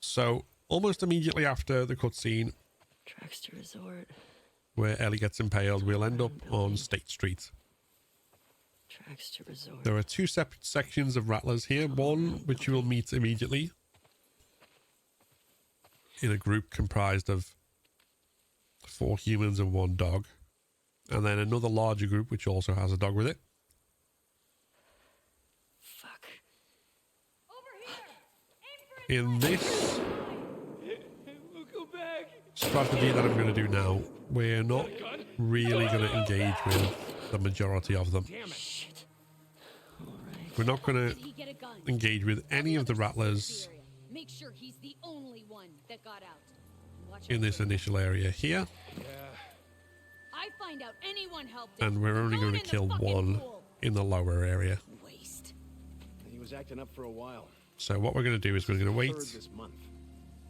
So almost immediately after the cutscene Tracks to resort. where Ellie gets impaled, we'll end up on State Street. Tracks to resort. There are two separate sections of rattlers here. One which you will meet immediately in a group comprised of 4 humans and 1 dog. And then another larger group which also has a dog with it. Fuck. In this We'll go back. strategy that I'm going to do now, we're not really going to engage with the majority of them. Damn it. Shit. Alright. We're not going Did he get a gun? to engage with any of the Another rattlers area. Make sure he's the only one that got out. Watch in out this for him. initial area here. Yeah. I find out anyone helped him. And we're only Throw going it to in the kill fucking 1 pool. in the lower area. Waste. He was acting up for a while. So what we're going to do is we're going to wait Third this month.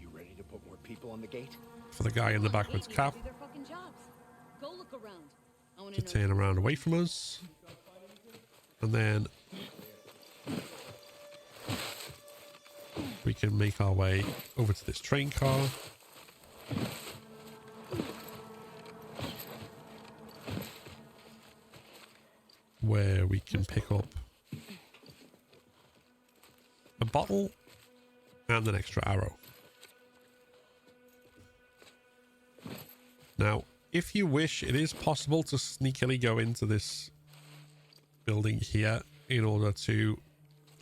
You ready to put more people on the gate? for the guy in the Come on, backwards they cap do their fucking jobs. Go look around. I wanna to know turn around away from us. And then we can make our way over to this train car. Where we can pick up a bottle and an extra arrow. Now, if you wish, it is possible to sneakily go into this building here in order to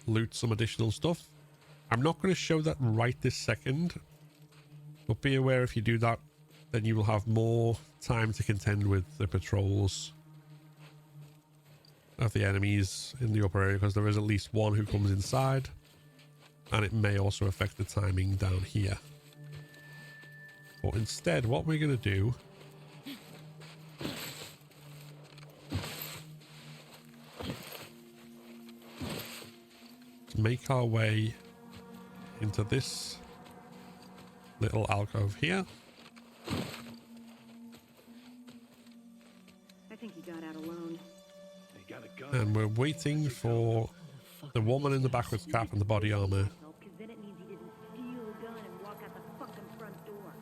loot some additional stuff. I'm not going to show that right this second, but be aware if you do that, then you will have more time to contend with the patrols of the enemies in the upper area, because there is at least one who comes inside, and it may also affect the timing down here. But instead, what we're going to do is make our way into this little alcove here. I think he got out alone. They got a gun. And we're waiting for the woman in the backwards cap and the body armor Because then it means he didn't steal a gun and walk out the fucking front door.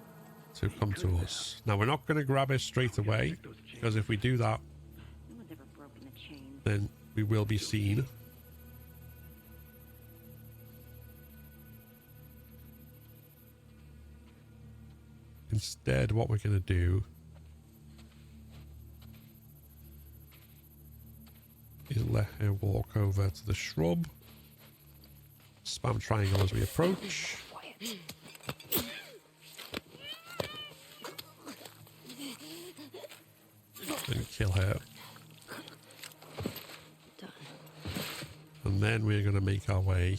to come to us. Now, we're not going to grab her straight away, because if we do that, No one's ever broken the chain. then we will be seen. Instead, what we're going to do is let her walk over to the shrub. Spam triangle as we approach. And kill her. Done. And then we're going to make our way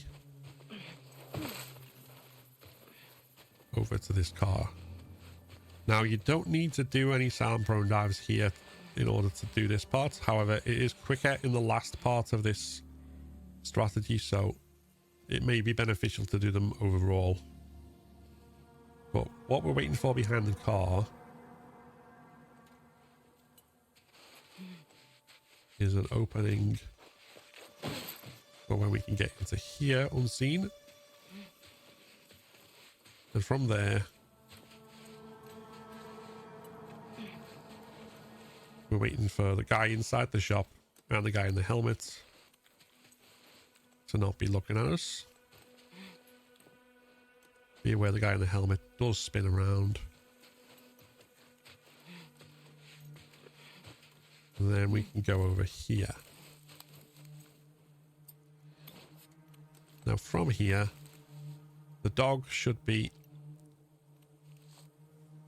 over to this car. Now, you don't need to do any sound prone dives here in order to do this part. However, it is quicker in the last part of this strategy, so it may be beneficial to do them overall. But what we're waiting for behind the car is an opening for when we can get into here unseen. And from there, we're waiting for the guy inside the shop and the guy in the helmet to not be looking at us. Be aware the guy in the helmet does spin around. And then we can go over here. Now from here, the dog should be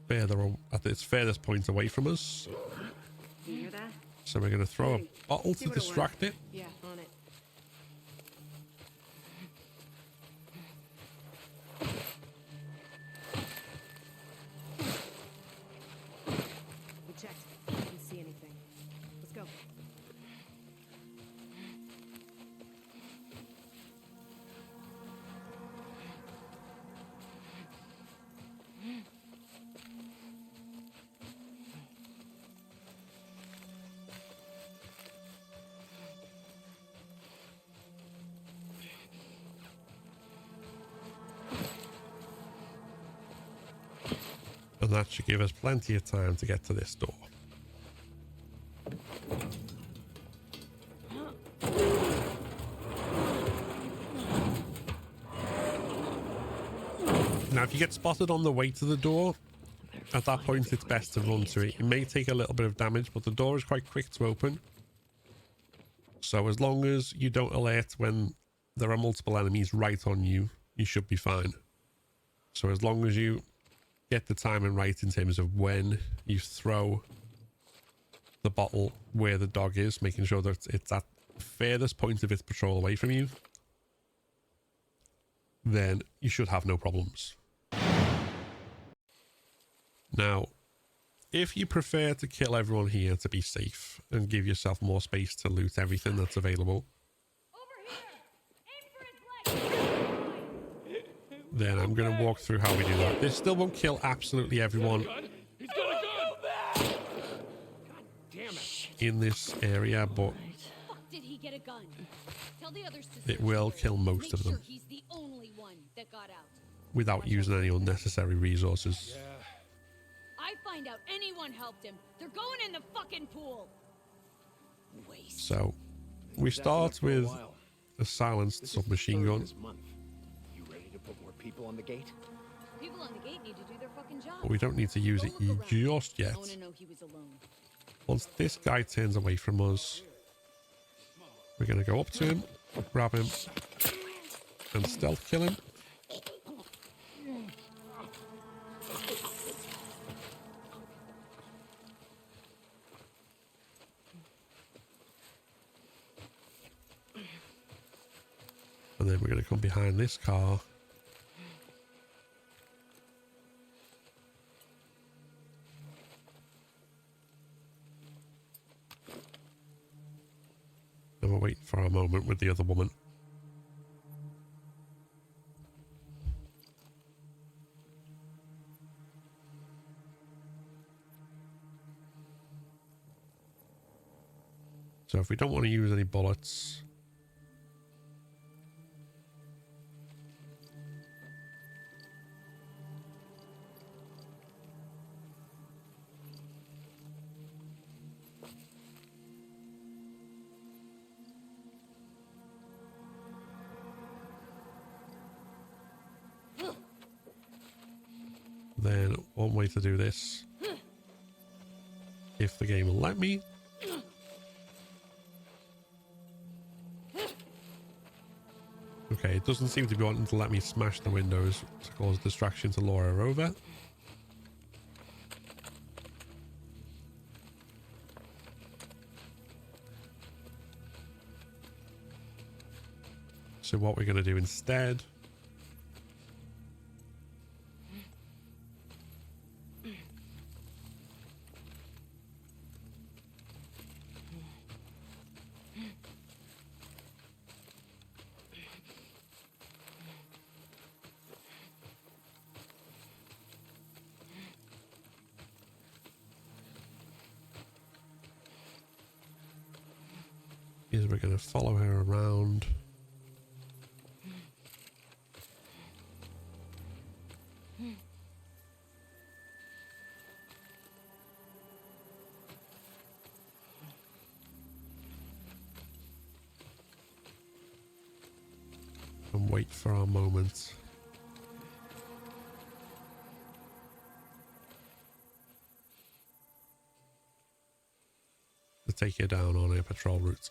further at its furthest point away from us. You hear that? So we're going to throw a bottle see to what it was. distract it. Yeah, on it. We checked. Didn't see anything. Let's go. And that should give us plenty of time to get to this door. Now, if you get spotted on the way to the door, at that point it's best to run to it. It may take a little bit of damage, but the door is quite quick to open. So as long as you don't alert when there are multiple enemies right on you, you should be fine. So as long as you get the timing right in terms of when you throw the bottle where the dog is, making sure that it's at the furthest point of its patrol away from you, then you should have no problems. Now, if you prefer to kill everyone here to be safe and give yourself more space to loot everything that's available, then I'm going to walk through how we do that. This still won't kill absolutely everyone He's got a gun! God damn it. in this area, but Fuck did he get a gun? Tell the others to it search will the kill area. most Make of them sure he's the only one that got out. without using any unnecessary resources. I find out anyone helped him. They're going in the fucking pool. Waste. So we start with a silenced submachine gun. You ready to put more people on the gate? People on the gate need to do their fucking job. But we don't need to use it Go look around. just yet. I want to know he was alone. Once this guy turns away from us, we're going to go up to him, grab him, and stealth kill him. And then we're going to come behind this car. And we'll wait for a moment with the other woman. So if we don't want to use any bullets, then one way to do this, if the game will let me, okay, it doesn't seem to be wanting to let me smash the windows to cause distraction to lure her over. So what we're going to do instead is we're going to follow her around. And wait for our moment. To take you down on a patrol route.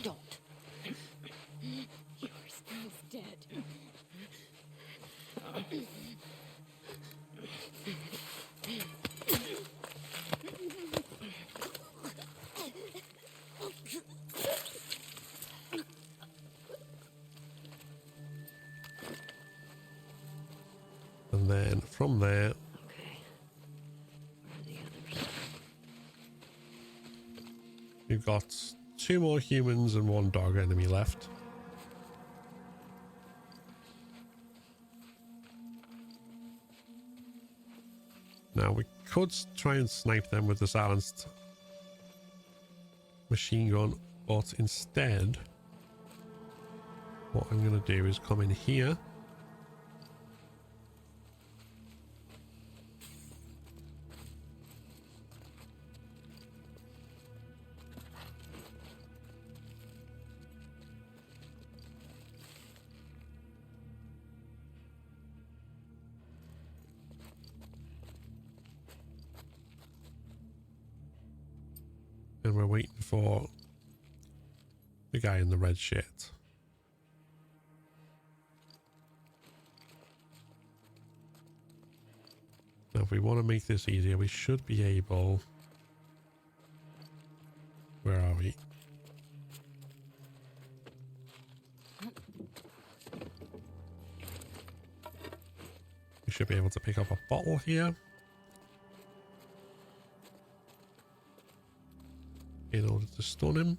Don't. Yours is dead. And then from there, Okay. We've got 2 more humans and 1 dog enemy left. Now we could try and snipe them with the silenced machine gun, but instead what I'm going to do is come in here. And we're waiting for the guy in the red shirt. Now, if we want to make this easier, we should be able... Where are we? We should be able to pick up a bottle here. In order to stun him.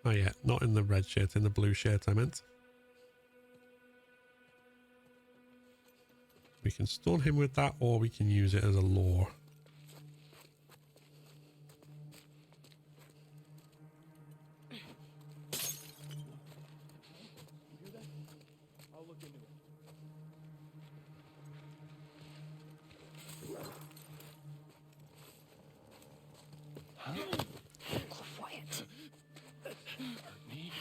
Oh yeah, not in the red shirt, in the blue shirt I meant. We can stun him with that, or we can use it as a lure. I'll look into it. Quiet. Hurt me,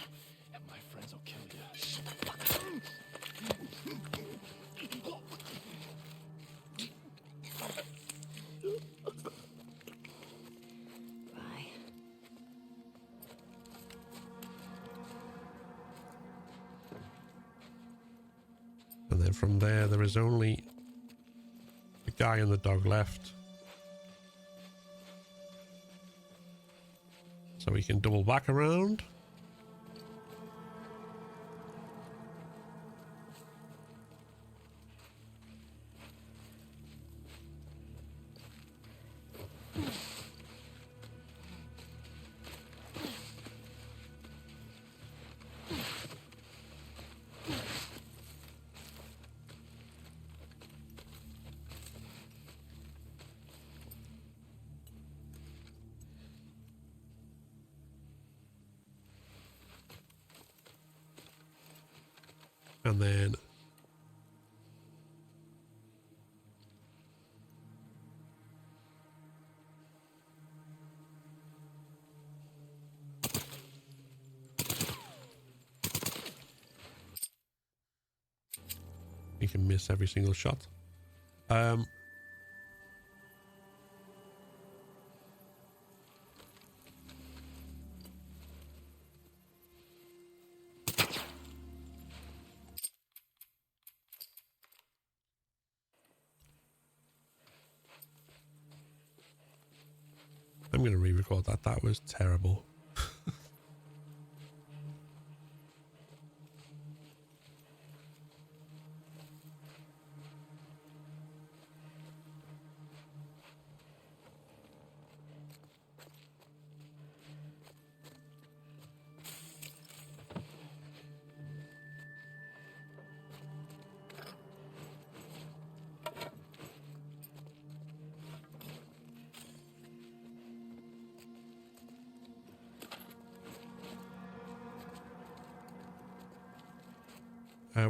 and my friends will kill you. Shut the fuck up. Bye. And then from there is only the guy and the dog left. So we can double back around. And then you can miss every single shot. I'm going to re-record that. That was terrible.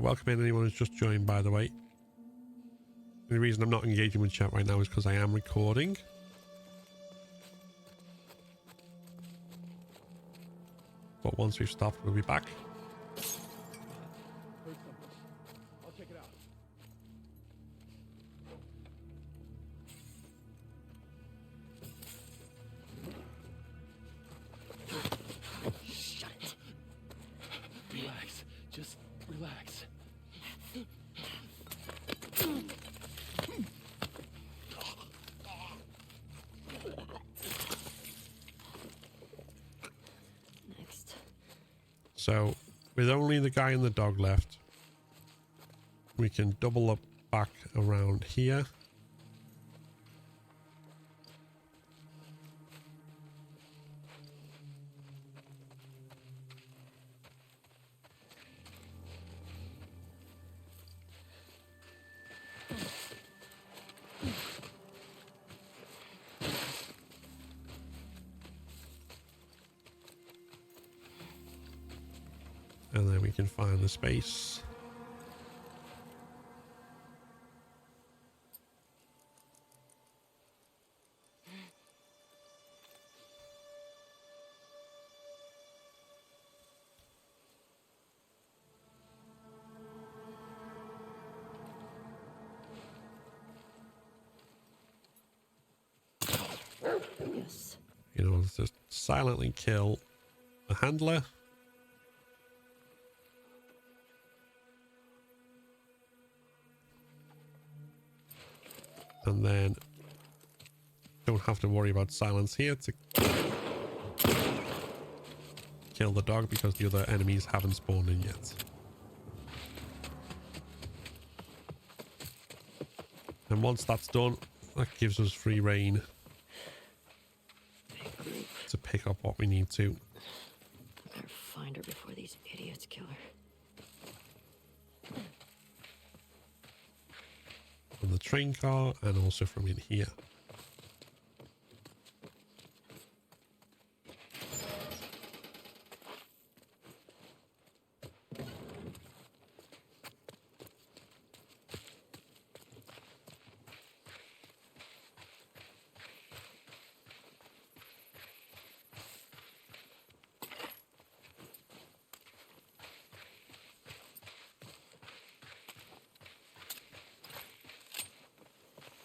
Welcome in anyone who's just joined, by the way. The reason I'm not engaging with chat right now is because I am recording. But once we've stopped, we'll be back. Heard something. I'll check it out. So with only the guy and the dog left, we can double up back around here. And then we can find the space. Yes. You know, just silently kill the handler. And then don't have to worry about silence here to kill the dog because the other enemies haven't spawned in yet. And once that's done, that gives us free reign to pick up what we need to. I better find her before these idiots kill her. From the train car and also from in here.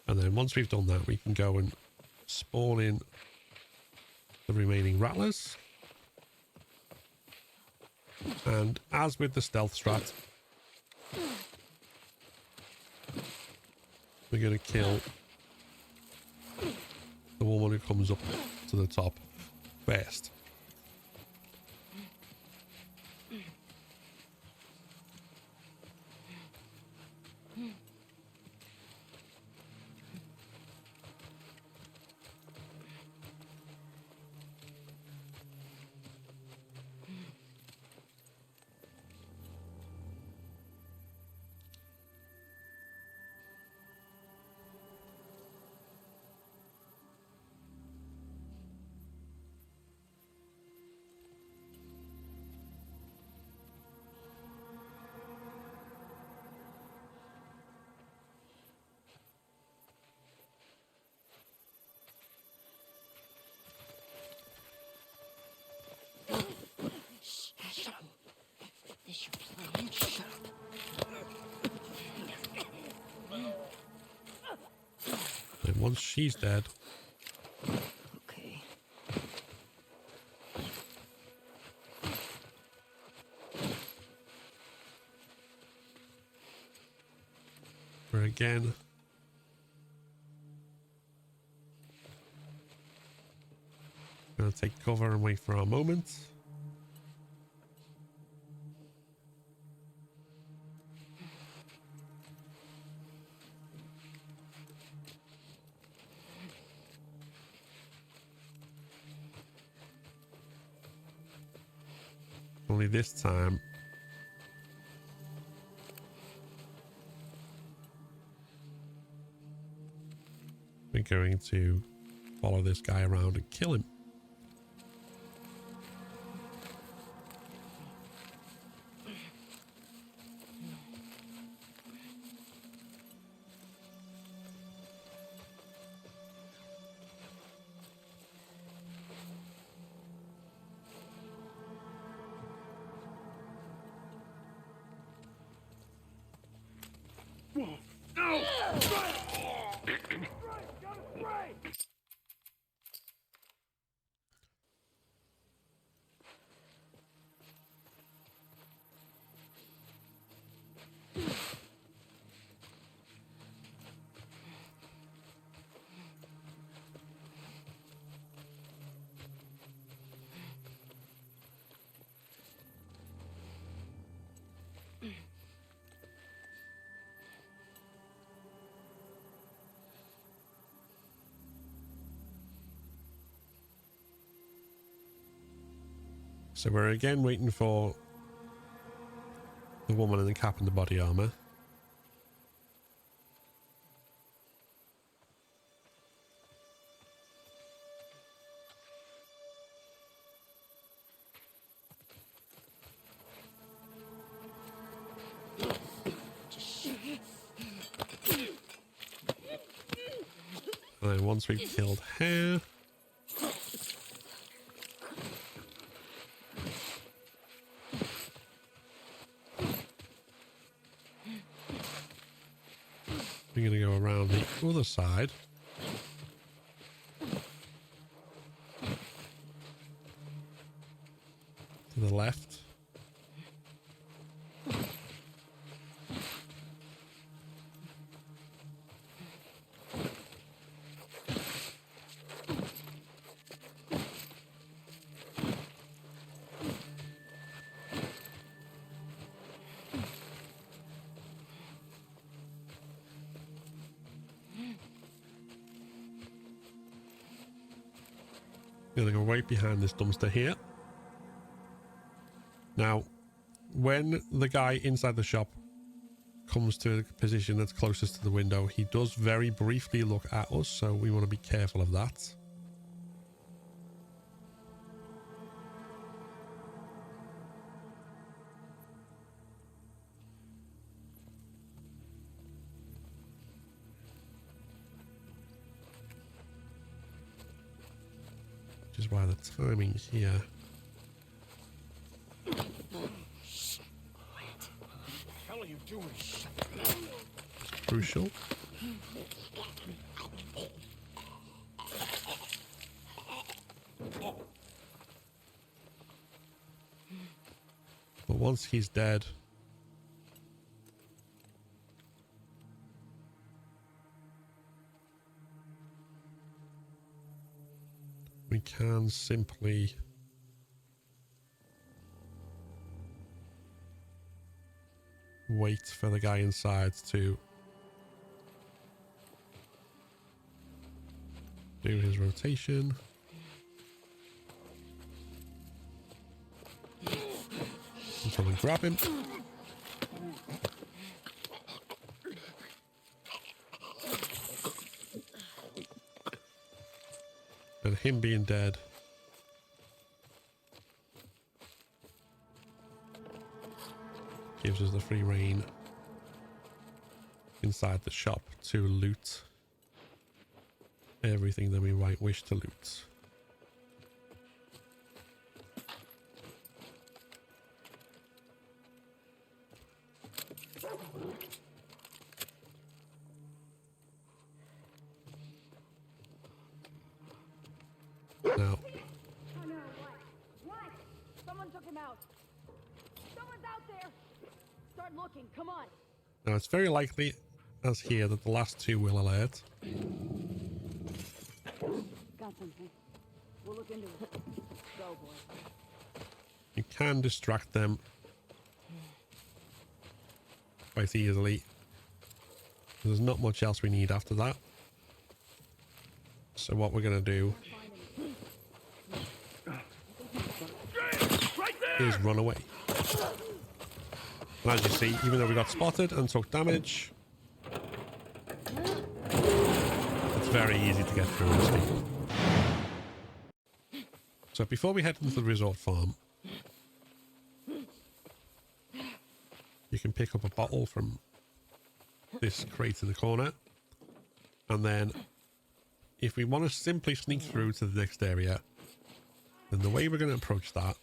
And then once we've done that, we can go and spawn in the remaining rattlers. And as with the stealth strat, we're going to kill the woman who comes up to the top first. Shut up. This your plan? Shut up. And once she's dead, Okay. we're again going to take cover and wait for our moment. Only this time we're going to follow this guy around and kill him. So we're again waiting for the woman in the cap and the body armor. And then once we've killed her, we're going to go around the other side. To the left. Gonna go right behind this dumpster here. Now, when the guy inside the shop comes to the position that's closest to the window, he does very briefly look at us, so we want to be careful of that. Which is why the timing here is crucial. But once he's dead, we can simply wait for the guy inside to do his rotation. And come and grab him. And him being dead gives us the free reign inside the shop to loot everything that we might wish to loot. Now, Oh no, what? Someone took him out. Someone's out there. Start looking, come on. now it's very likely, as here, that the last two will alert. Got something. We'll look into it. Go, boy. You can distract them quite easily. There's not much else we need after that. So what we're going to do is run away. And as you see, even though we got spotted and took damage, it's very easy to get through and escape. So before we head into the resort farm, you can pick up a bottle from this crate in the corner. And then if we want to simply sneak through to the next area, then the way we're going to approach that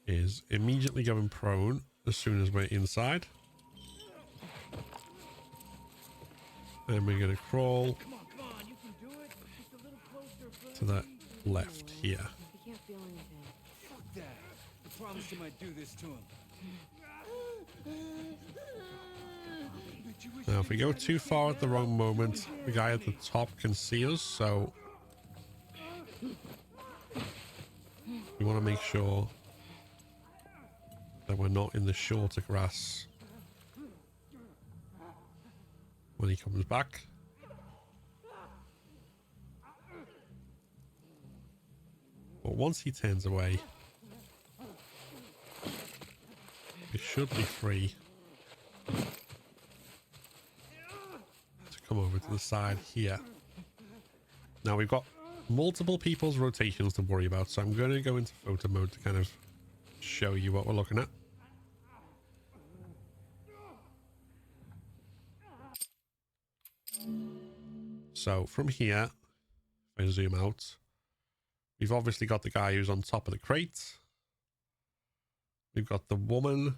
is immediately going prone as soon as we're inside. And we're going to crawl to the left here. I can't feel anything. Fuck that. I promised him I'd do this to him. Now, if we go too far at the wrong moment, the guy at the top can see us, so we want to make sure that we're not in the shorter grass when he comes back. But once he turns away, it should be free to come over to the side here. Now we've got multiple people's rotations to worry about, so I'm going to go into photo mode to kind of show you what we're looking at. So from here, if I zoom out, we've obviously got the guy who's on top of the crate. We've got the woman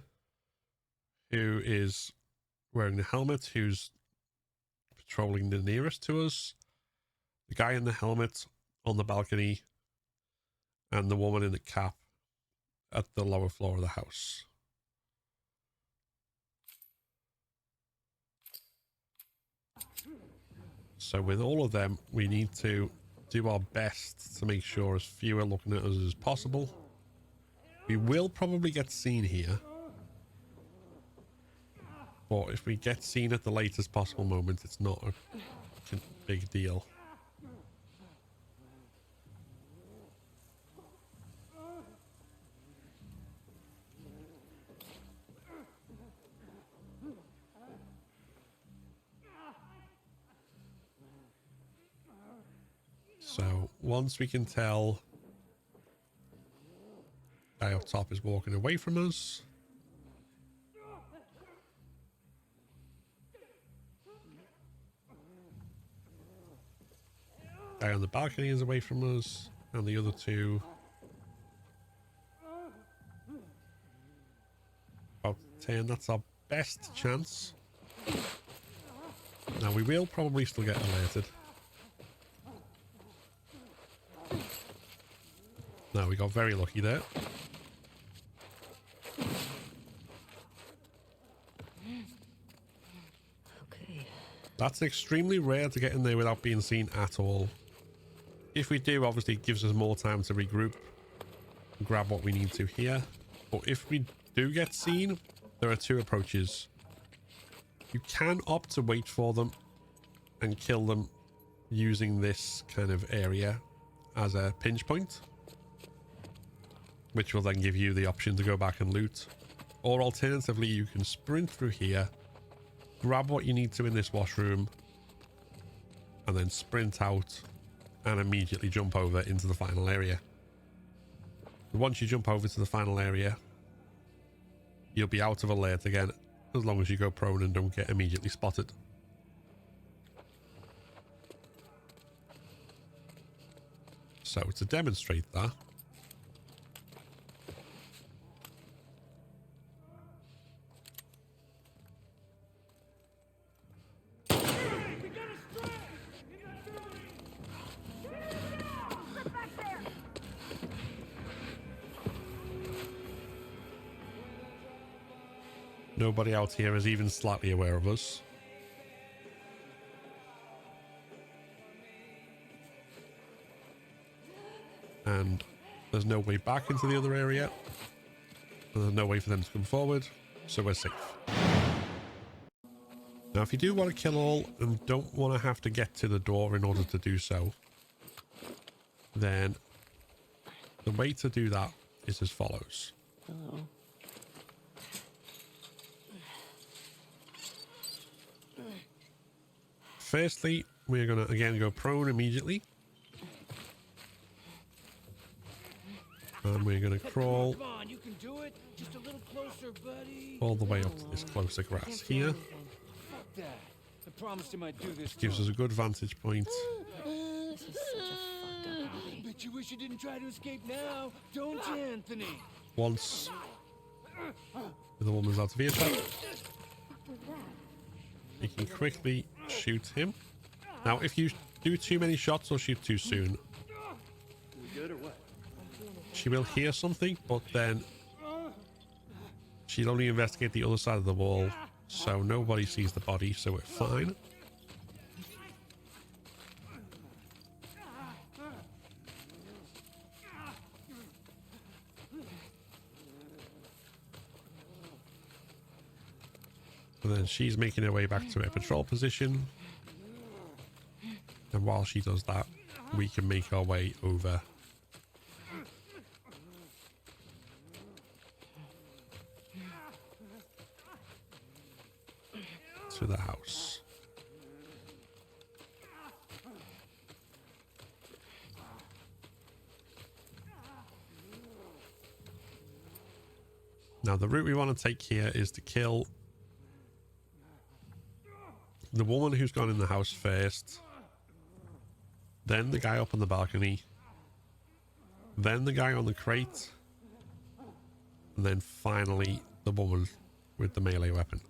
who is wearing the helmet, who's patrolling the nearest to us. The guy in the helmet on the balcony, and the woman in the cap at the lower floor of the house. So with all of them, we need to do our best to make sure as few are looking at us as possible. We will probably get seen here, but if we get seen at the latest possible moment, it's not a big deal. So once we can tell guy up top is walking away from us, guy on the balcony is away from us, and the other two about 10. That's our best chance. Now we will probably still get alerted. No, we got very lucky there. Okay. That's extremely rare to get in there without being seen at all. If we do, obviously it gives us more time to regroup and grab what we need to here. But if we do get seen, there are two approaches. You can opt to wait for them and kill them using this kind of area as a pinch point, which will then give you the option to go back and loot. Or alternatively, you can sprint through here, grab what you need to in this washroom, and then sprint out and immediately jump over into the final area. Once you jump over to the final area, you'll be out of alert again, as long as you go prone and don't get immediately spotted. So to demonstrate that, nobody out here is even slightly aware of us. And there's no way back into the other area. And there's no way for them to come forward, so we're safe. Now, if you do want to kill all and don't want to have to get to the door in order to do so, then the way to do that is as follows. Hello. Firstly, we're going to again go prone immediately. And we're going to crawl Come on, you can do it. Just a little closer, buddy. all the way up to this closer grass here. Fuck that. I promised him I'd do this. Gives us a good vantage point. This is such a fucked up hobby. Bet you wish you didn't try to escape now, don't you, Anthony? Once the woman's out of earshot, you can quickly shoot him. Now, if you do too many shots or shoot too soon, she will hear something, but then she'll only investigate the other side of the wall, so nobody sees the body, so we're fine. And then she's making her way back to her patrol position. And while she does that, we can make our way over to the house. Now the route we want to take here is to kill the woman who's gone in the house first, then the guy up on the balcony, then the guy on the crate, and then finally the woman with the melee weapon.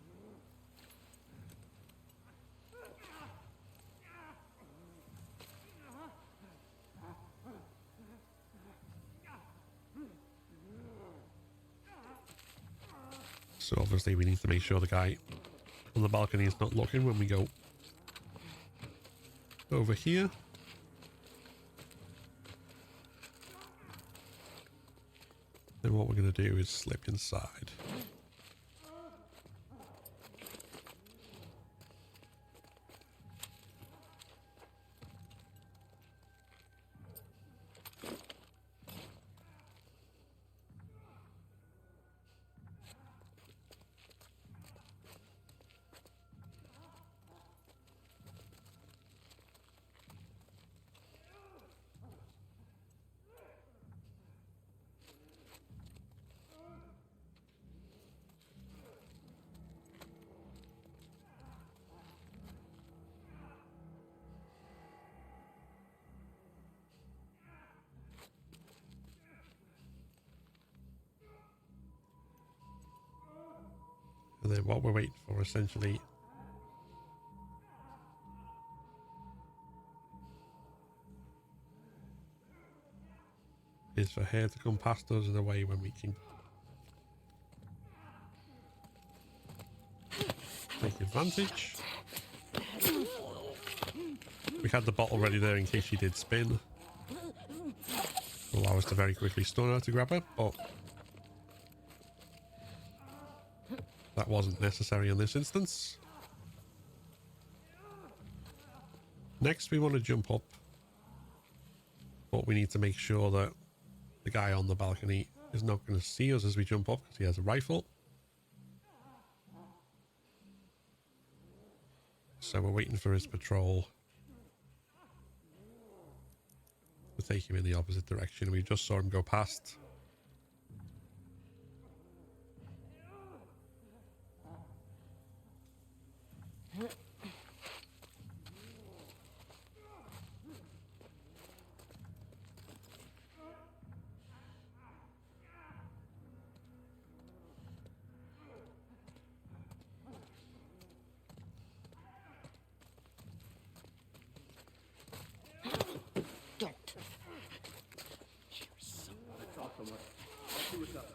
So obviously we need to make sure the guy on the balcony is not looking when we go over here. Then what we're going to do is slip inside. And then what we're waiting for essentially is for her to come past us in a way when we can take advantage. We had the bottle ready there in case she did spin. Allow us to very quickly stun her to grab her, but that wasn't necessary in this instance. Next, we want to jump up, but we need to make sure that the guy on the balcony is not going to see us as we jump up because he has a rifle. So we're waiting for his patrol to take him in the opposite direction. We just saw him go past.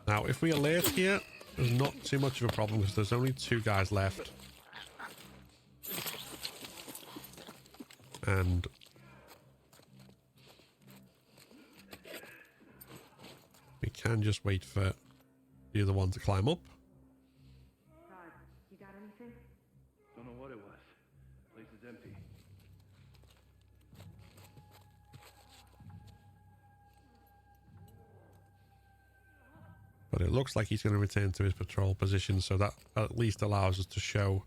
Now, if we alert here, there's not too much of a problem because there's only 2 guys left. And we can just wait for the other one to climb up. You got anything? Don't know what it was. Place is empty. But it looks like he's going to return to his patrol position, so that at least allows us to show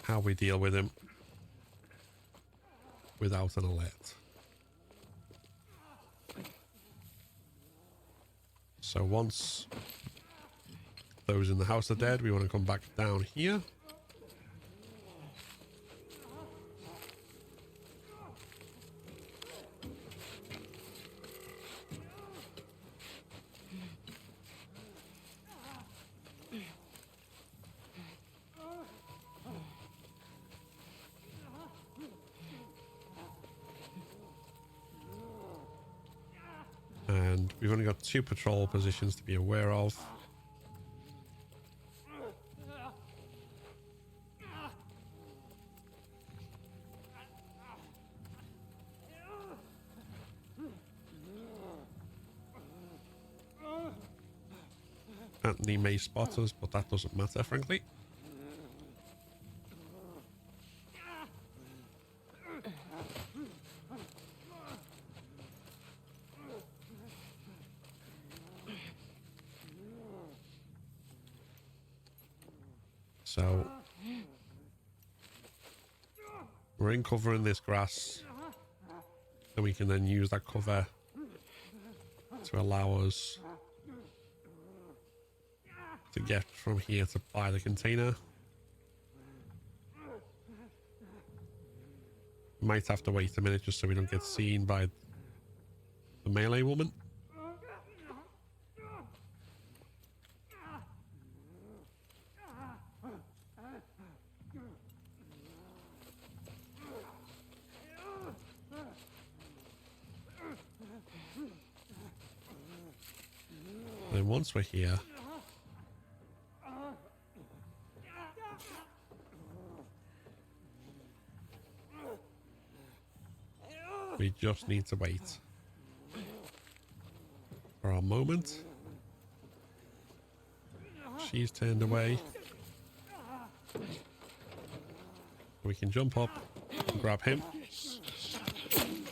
how we deal with him without an alert. So once those in the house are dead, we want to come back down here. And we've only got 2 patrol positions to be aware of. Anthony may spot us, but that doesn't matter, frankly. So We're in cover in this grass. And we can then use that cover to allow us to get from here to buy the container. Might have to wait a minute just so we don't get seen by the melee woman. And once we're here, we just need to wait for our moment. She's turned away. We can jump up and grab him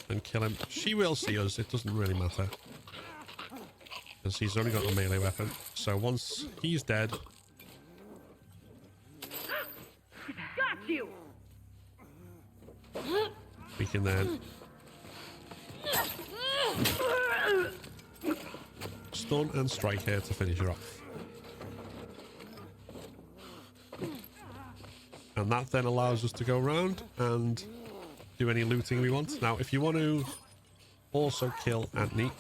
and kill him. She will see us, it doesn't really matter, because he's only got a melee weapon. So once he's dead, Got you! we can then stun and strike her to finish her off. And that then allows us to go around and do any looting we want. Now, if you want to also kill Anthony,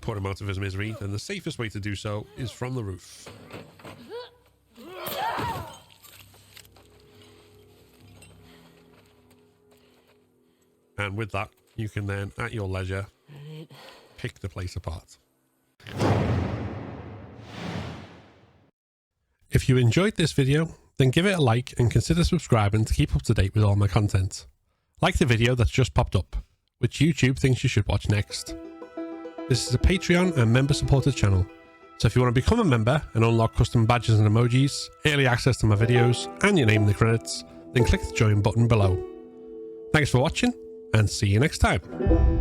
put him out of his misery, then the safest way to do so is from the roof. And with that, you can then, at your leisure, pick the place apart. If you enjoyed this video, then give it a like and consider subscribing to keep up to date with all my content. Like the video that's just popped up, which YouTube thinks you should watch next. This is a Patreon and member supported channel, so if you want to become a member and unlock custom badges and emojis, early access to my videos, and your name in the credits, then click the join button below. Thanks for watching, and see you next time.